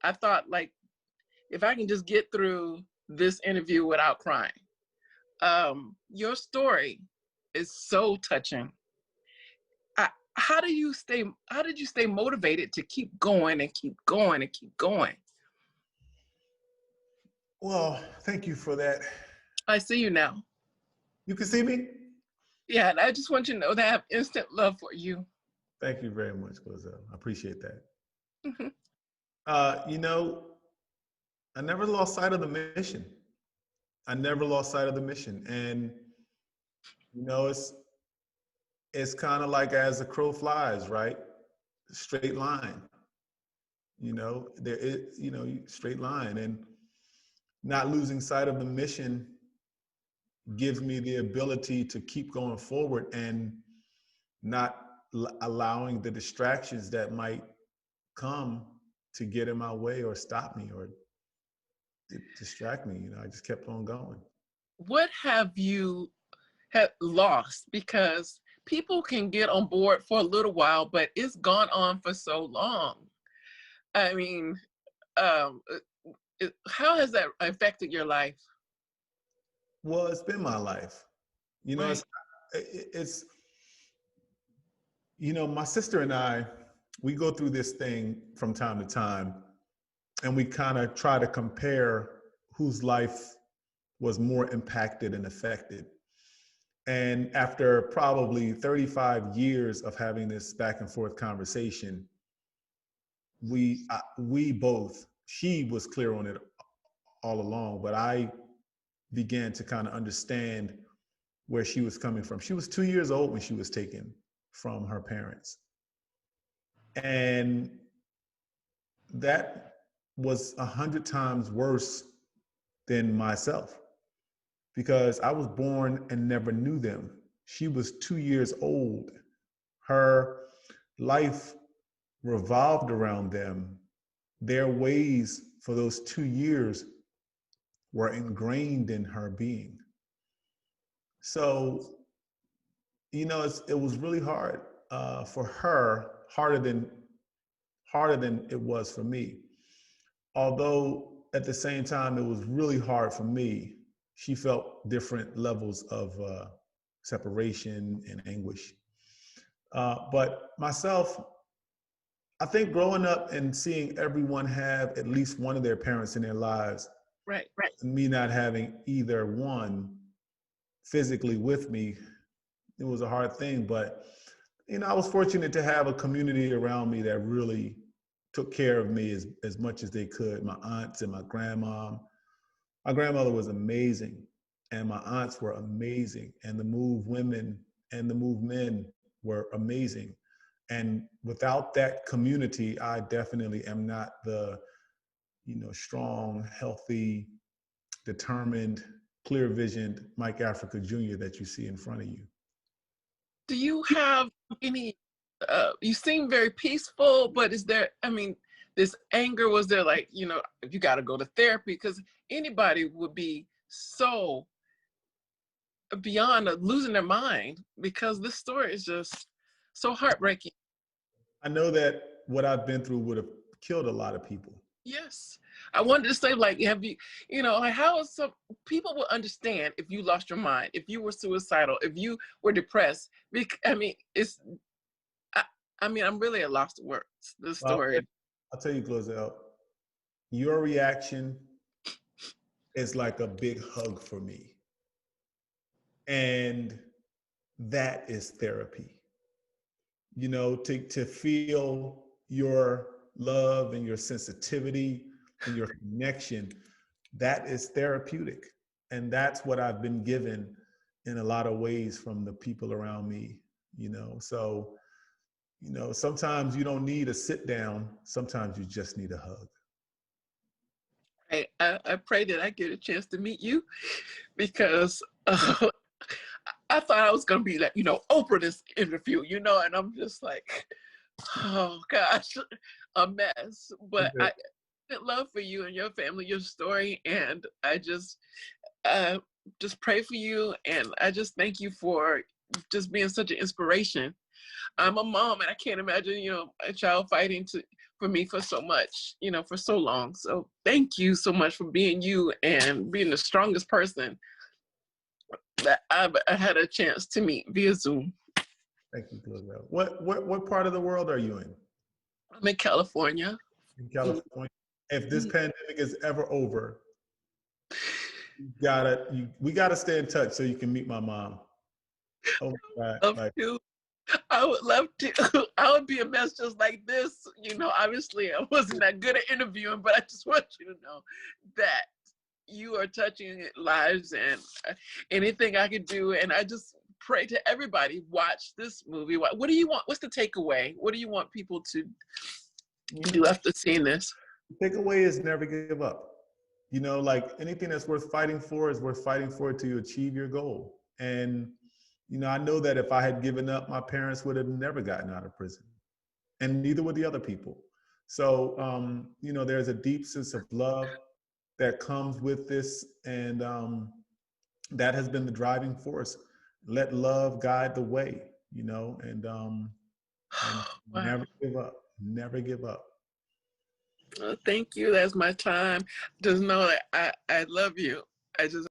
I thought, like, if I can just get through this interview without crying. Your story is so touching. How did you stay motivated to keep going and keep going and keep going? Well, thank you for that. I see you now. You can see me? Yeah, and I just want you to know that I have instant love for you. Thank you very much, Glozell. I appreciate that. Mm-hmm. You know, I never lost sight of the mission. I never lost sight of the mission. And, you know, it's kind of like as the crow flies, right? Straight line. You know, there is, you know, straight line. And not losing sight of the mission gives me the ability to keep going forward and not allowing the distractions that might come to get in my way or stop me or distract me. You know, I just kept on going. What have you lost? Because people can get on board for a little while, but it's gone on for so long. I mean, how has that affected your life? Well, it's been my life. You know, Right. it's you know, my sister and I, we go through this thing from time to time, and we kind of try to compare whose life was more impacted and affected. And after probably 35 years of having this back and forth conversation, we both, she was clear on it all along, but I began to kind of understand where she was coming from. She was 2 years old when she was taken from her parents. And that was 100 times worse than myself because I was born and never knew them. She was 2 years old. Her life revolved around them. Their ways for those 2 years were ingrained in her being. So, you know, it was really hard for her, harder than it was for me. Although at the same time, it was really hard for me. She felt different levels of separation and anguish. But myself, I think growing up and seeing everyone have at least one of their parents in their lives, Right. me not having either one physically with me, it was a hard thing. But, you know, I was fortunate to have a community around me that really took care of me as much as they could. My aunts and my grandma. My grandmother was amazing, and my aunts were amazing, and the Move women and the Move men were amazing. And without that community, I definitely am not the, you know, strong, healthy, determined, clear-visioned Mike Africa Jr. that you see in front of you. Do you have any, you seem very peaceful, but is there, I mean, this anger, was there like, you know, you got to go to therapy? Because anybody would be so beyond losing their mind because this story is just so heartbreaking. I know that what I've been through would have killed a lot of people. Yes. I wanted to say, like, have you, you know, like, how is some people will understand if you lost your mind, if you were suicidal, if you were depressed. I mean, I mean, I'm really at loss of words. This Well, story. I'll tell you, Glozell, your reaction is like a big hug for me. And that is therapy. You know, to feel your love and your sensitivity and your connection, that is therapeutic. And that's what I've been given in a lot of ways from the people around me, you know. So, you know, sometimes you don't need a sit down, sometimes you just need a hug. I pray that I get a chance to meet you because I thought I was going to be like, you know, Oprah this interview, you know, and I'm just like, oh gosh, a mess. But Okay. I love for you and your family, your story, and I just pray for you, and I just thank you for just being such an inspiration. I'm a mom, and I can't imagine, you know, a child fighting for me for so much, for so long. So thank you so much for being you and being the strongest person that I had a chance to meet via Zoom. Thank you, Gloria. What part of the world are you in? I'm in California. In Mm, California. If this mm. pandemic is ever over, we gotta stay in touch so you can meet my mom. Oh my God. Love Like, to. I would love to. I would be a mess just like this. Obviously I wasn't that good at interviewing, but I just want you to know that you are touching lives, and anything I could do. And I just pray to everybody, watch this movie. What do you want? What's the takeaway? What do you want people to do after seeing this? the takeaway is never give up. Like anything that's worth fighting for is worth fighting for to achieve your goal. And, I know that if I had given up, my parents would have never gotten out of prison, and neither would the other people. So, there's a deep sense of love that comes with this. And that has been the driving force. Let love guide the way, and Wow. never give up. Never give up. Thank you. That's my time. Just know that I love you. I just